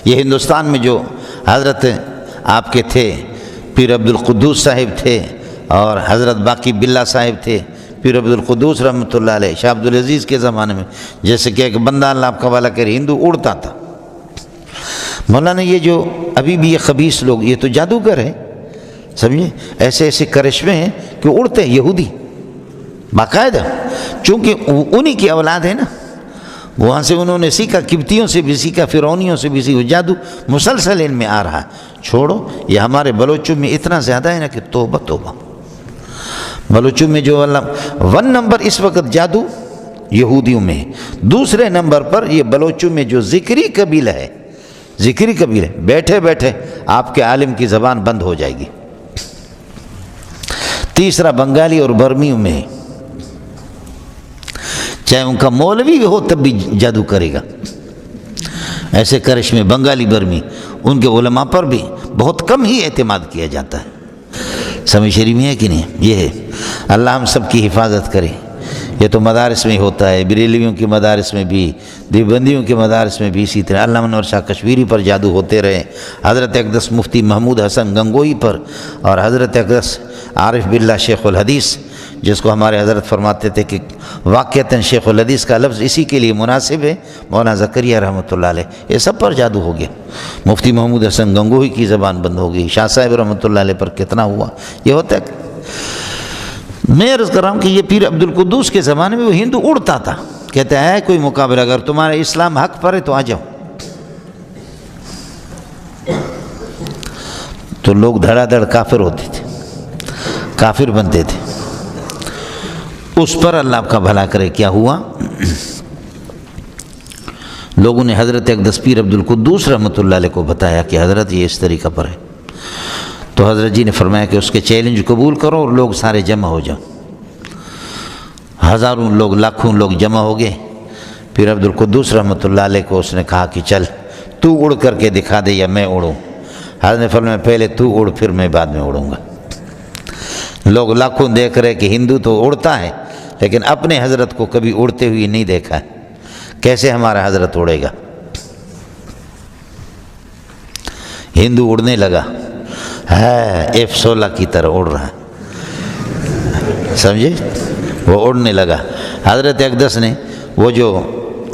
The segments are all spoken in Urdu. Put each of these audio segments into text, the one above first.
یہ ہندوستان میں جو حضرت آپ کے تھے پیر عبدالقدوس صاحب تھے اور حضرت باقی باللہ صاحب تھے، پیر عبدالقدوس رحمۃ اللہ علیہ، شاہ عبدالعزیز کے زمانے میں، جیسے کہ ایک بندہ اللہ آپ کا والا کرے ہندو اڑتا تھا۔ مولانا یہ جو ابھی بھی یہ خبیث لوگ، یہ تو جادوگر ہیں، سمجھے، ایسے ایسے کرشمے ہیں کہ اڑتے ہیں یہودی باقاعدہ، چونکہ انہی کی اولاد ہے نا، وہاں سے انہوں نے سیکھا، قبطیوں سے بھی سیکھا، فرعونیوں سے بھی سیکھا، جادو مسلسل ان میں آ رہا ہے۔ چھوڑو، یہ ہمارے بلوچوں میں اتنا زیادہ ہے نا کہ توبہ توبہ۔ بلوچوں میں جو اللہ 1 نمبر اس وقت جادو یہودیوں میں ہے، دوسرے نمبر پر یہ بلوچوں میں جو ذکری قبیلہ ہے، ذکری قبیلہ، بیٹھے بیٹھے آپ کے عالم کی زبان بند ہو جائے گی۔ تیسرا بنگالی اور برمیوں میں ہے، چاہے ان کا مولوی بھی ہو تب بھی جادو کرے گا، ایسے کرش میں بنگالی برمی، ان کے علماء پر بھی بہت کم ہی اعتماد کیا جاتا ہے۔ سمجھ شریف میں ہے کہ نہیں؟ یہ ہے، اللہ ہم سب کی حفاظت کرے۔ یہ تو مدارس میں ہوتا ہے، بریلویوں کے مدارس میں بھی، دیوبندیوں کے مدارس میں بھی اسی طرح۔ علامہ انور شاہ کشمیری پر جادو ہوتے رہے، حضرت اقدس مفتی محمود حسن گنگوئی پر، اور حضرت اقدس عارف باللہ شیخ الحدیث، جس کو ہمارے حضرت فرماتے تھے کہ واقعتاً شیخ الحدیث کا لفظ اسی کے لیے مناسب ہے، مولانا زکریا رحمۃ اللہ علیہ، یہ سب پر جادو ہو گیا۔ مفتی محمود حسن گنگوئی کی زبان بند ہو گئی، شاہ صاحب رحمۃ اللہ علیہ پر کتنا ہوا۔ یہ ہوتا ہے، میں عرض کر رہا ہوں کہ یہ پیر عبدالقدوس کے زمانے میں وہ ہندو اڑتا تھا، کہتا ہے کوئی مقابلہ، اگر تمہارا اسلام حق پر ہے تو آ جاؤ، تو لوگ دھڑا دھڑ کافر ہوتے تھے، کافر بنتے تھے۔ اس پر اللہ آپ کا بھلا کرے کیا ہوا، لوگوں نے حضرت اقدس پیر عبدالقدوس رحمۃ اللہ علیہ کو بتایا کہ حضرت یہ اس طریقہ پر ہے، تو حضرت جی نے فرمایا کہ اس کے چیلنج قبول کرو اور لوگ سارے جمع ہو جاؤ۔ ہزاروں لوگ، لاکھوں لوگ جمع ہو گئے۔ پیر عبدالقدوس رحمۃ اللہ علیہ کو اس نے کہا کہ چل تو اڑ کر کے دکھا دے یا میں اڑوں۔ حضرت نے فرمایا پہلے تو اڑ، پھر میں بعد میں اڑوں گا۔ لوگ لاکھوں دیکھ رہے کہ ہندو تو اڑتا ہے لیکن اپنے حضرت کو کبھی اڑتے ہوئے نہیں دیکھا، کیسے ہمارا حضرت اڑے گا؟ ہندو اڑنے لگا ہے، F-16 کی طرح اڑ رہا ہے، سمجھے، وہ اڑنے لگا۔ حضرت اقدس نے وہ جو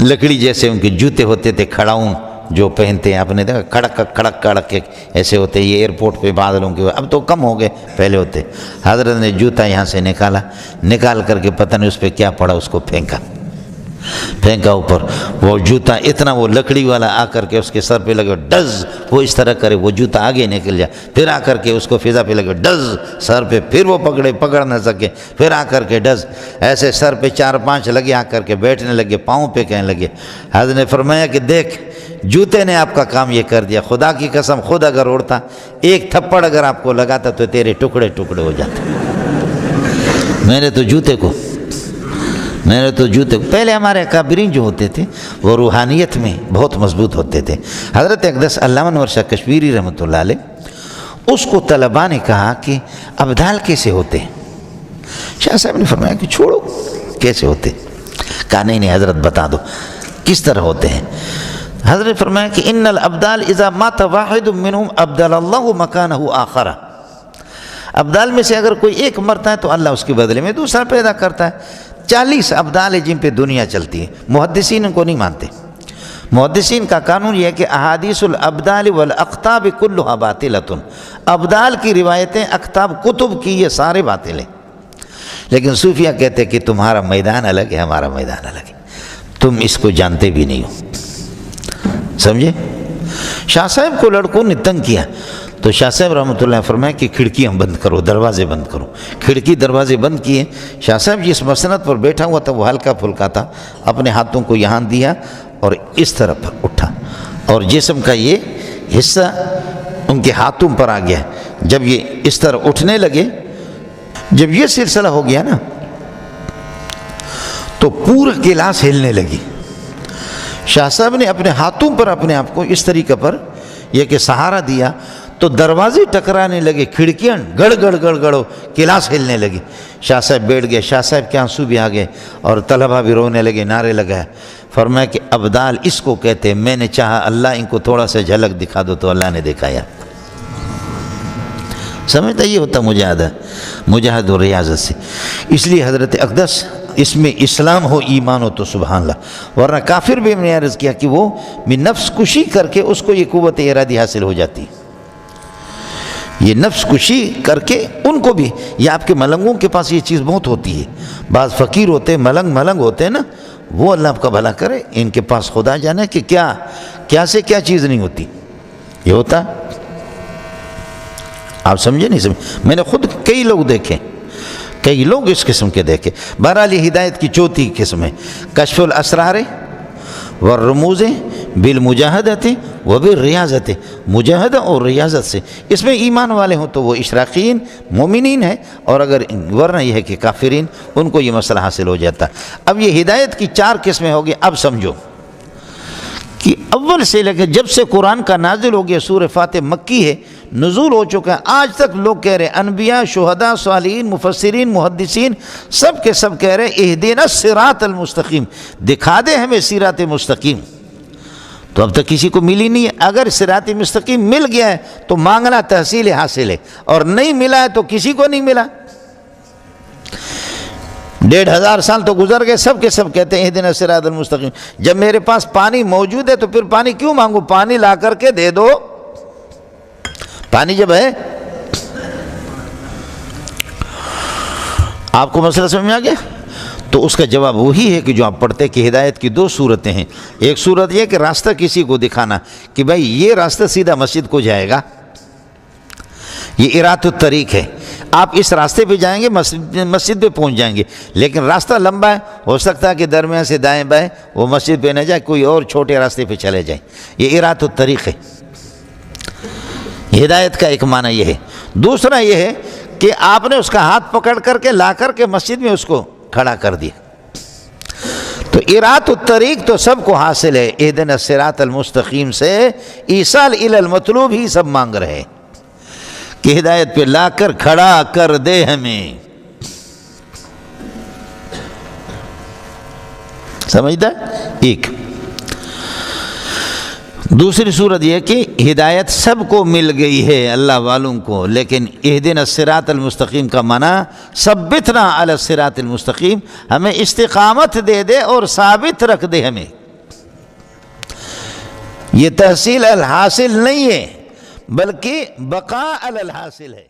لکڑی جیسے ان کے جوتے ہوتے تھے کھڑاؤں جو پہنتے ہیں، آپ نے دیکھا کڑک کڑک کڑک کے ایسے ہوتے، یہ ایئرپورٹ پہ بادلوں کے، اب تو کم ہو گئے، پہلے ہوتے۔ حضرت نے جوتا یہاں سے نکالا، نکال کر کے پتہ نہیں اس پہ کیا پڑا، اس کو پھینکا اوپر۔ وہ جوتا اتنا، وہ لکڑی والا آ کر کے اس کے سر پہ لگے ڈز، وہ اس طرح کرے، وہ جوتا آگے نکل جائے، پھر آ کر کے اس کو فضا پہ لگے ڈز سر پہ، پھر وہ پکڑ نہ سکے، پھر آ کر کے ڈز، ایسے سر پہ 4-5 لگے، آ کر کے بیٹھنے لگے، پاؤں پہ کہنے لگے۔ حضرت نے فرمایا کہ دیکھ، جوتے نے آپ کا کام یہ کر دیا، خدا کی قسم خود اگر اڑتا، ایک تھپڑ اگر آپ کو لگاتا تو تیرے ٹکڑے ٹکڑے ہو جاتے۔ میرے تو جوتے کو پہلے ہمارے اکابرین جو ہوتے تھے وہ روحانیت میں بہت مضبوط ہوتے تھے۔ حضرت اقدس علامہ انور شاہ کشمیری رحمۃ اللہ علیہ، اس کو طلباء نے کہا کہ ابدال کیسے ہوتے ہیں؟ شاہ صاحب نے فرمایا کہ چھوڑو کیسے ہوتے، کہا نہیں حضرت بتا دو کس طرح ہوتے ہیں۔ حضرت نے فرمایا کہ ان الابدال اذا مات واحد منهم ابدل اللہ مکانہ آخر، ابدال میں سے اگر کوئی ایک مرتا ہے تو اللہ اس کے بدلے میں دوسرا پیدا کرتا ہے۔ 40 ابدال ہے جن پہ دنیا چلتی ہے، محدثین کو نہیں مانتے۔ محدثین کا قانون یہ ہے کہ احادیث الابدال والاقطاب کلها باطلۃ، ابدال کی روایتیں، اقطاب کتب کی، یہ سارے باطل ہیں۔ لیکن صوفیہ کہتے ہیں کہ تمہارا میدان الگ ہے، ہمارا میدان الگ ہے، تم اس کو جانتے بھی نہیں ہو، سمجھے۔ شاہ صاحب کو لڑکوں نے تنگ کیا تو شاہ صاحب رحمۃ اللہ نے فرمایا کہ کھڑکیاں بند کرو، دروازے بند کرو۔ کھڑکی دروازے بند کیے۔ شاہ صاحب جس مسند پر بیٹھا ہوا تھا وہ ہلکا پھلکا تھا، اپنے ہاتھوں کو یہاں دیا اور اس طرف پر اٹھا، اور جسم کا یہ حصہ ان کے ہاتھوں پر آ گیا۔ جب یہ اس طرح اٹھنے لگے، جب یہ سلسلہ ہو گیا نا تو پورا گلاس ہلنے لگی۔ شاہ صاحب نے اپنے ہاتھوں پر اپنے آپ کو اس طریقے پر یہ کہ سہارا دیا تو دروازے ٹکرانے لگے، کھڑکیاں گڑ گڑ گڑ گڑ، کلاس ہلنے لگی۔ شاہ صاحب بیٹھ گئے، شاہ صاحب کے آنسو بھی آ گئے اور طلبہ بھی رونے لگے، نعرے لگائے۔ فرمایا کہ ابدال اس کو کہتے ہیں، میں نے چاہا اللہ ان کو تھوڑا سا جھلک دکھا دو تو اللہ نے دکھایا۔ سمجھتا یہ ہوتا مجاہدہ، مجاہد و ریاضت سے۔ اس لیے حضرت اقدس اس میں اسلام ہو، ایمان ہو تو سبحان اللہ، ورنہ کافر بھی میں نے عرض کیا کہ وہ نفس کشی کر کے اس کو یہ قوت ارادی حاصل ہو جاتی، یہ نفس کشی کر کے ان کو بھی، یہ آپ کے ملنگوں کے پاس یہ چیز بہت ہوتی ہے، بعض فقیر ہوتے ہیں، ملنگ ہوتے ہیں نا، وہ اللہ آپ کا بھلا کرے، ان کے پاس خدا جانے کہ کیا سے کیا چیز نہیں ہوتی، یہ ہوتا۔ آپ سمجھے نہیں سمجھے؟ میں نے خود کئی لوگ دیکھے، کئی لوگ اس قسم کے دیکھے۔ بہرحال یہ ہدایت کی چوتھی قسم ہے، کشف الاسرار والرموز بالمجاہدت وبالریاضت، مجاہدہ اور ریاضت سے۔ اس میں ایمان والے ہوں تو وہ اشراقین مومنین ہیں، اور اگر ورنہ یہ ہے کہ کافرین، ان کو یہ مسئلہ حاصل ہو جاتا۔ اب یہ ہدایت کی 4 قسمیں ہو گئی۔ اب سمجھو کہ اول سے لے کے جب سے قرآن کا نازل ہو گیا، سورہ فاتح مکی ہے، نزول ہو چکا ہے، آج تک لوگ کہہ رہے ہیں، انبیاء، شہداء، صالحین، مفسرین، محدثین، سب کے سب کہہ رہے ہیں اہدنا الصراط المستقیم، دکھا دے ہمیں صراط مستقیم۔ تو اب تک کسی کو ملی نہیں ہے۔ اگر صراط مستقیم مل گیا ہے تو مانگنا تحصیل حاصل ہے، اور نہیں ملا ہے تو کسی کو نہیں ملا۔ 1500 سال تو گزر گئے، سب کے سب کہتے ہیں اہدنا الصراط المستقیم۔ جب میرے پاس پانی موجود ہے تو پھر پانی کیوں مانگو؟ پانی لا کر کے دے دو، پانی جب ہے۔ آپ کو مسئلہ سمجھ میں آ گیا؟ تو اس کا جواب وہی ہے کہ جو آپ پڑھتے کہ ہدایت کی 2 صورتیں ہیں۔ ایک صورت یہ کہ راستہ کسی کو دکھانا کہ بھائی یہ راستہ سیدھا مسجد کو جائے گا، یہ ارات الطریق ہے، آپ اس راستے پہ جائیں گے مسجد پہ پہنچ جائیں گے، لیکن راستہ لمبا ہے، ہو سکتا ہے کہ درمیان سے دائیں بائیں وہ مسجد پہ نہ جائے، کوئی اور چھوٹے راستے پہ چلے جائیں، یہ ارات الطریق ہے۔ ہدایت کا ایک معنی یہ ہے۔ دوسرا یہ ہے کہ آپ نے اس کا ہاتھ پکڑ کر کے لا کر کے مسجد میں اس کو کھڑا کر دیا۔ تو ارات الطریق تو سب کو حاصل ہے، اہدنا الصراط المستقیم سے ایصال الی المطلوب ہی سب مانگ رہے ہیں کہ ہدایت پہ لا کر کھڑا کر دے ہمیں۔ سمجھتا ہے؟ ایک دوسری صورت یہ کہ ہدایت سب کو مل گئی ہے اللہ والوں کو، لیکن اہدنا الصراط المستقیم کا معنی ثبتنا علی الصراط المستقیم، ہمیں استقامت دے دے اور ثابت رکھ دے ہمیں۔ یہ تحصیل الحاصل نہیں ہے بلکہ بقاء علی الحاصل ہے۔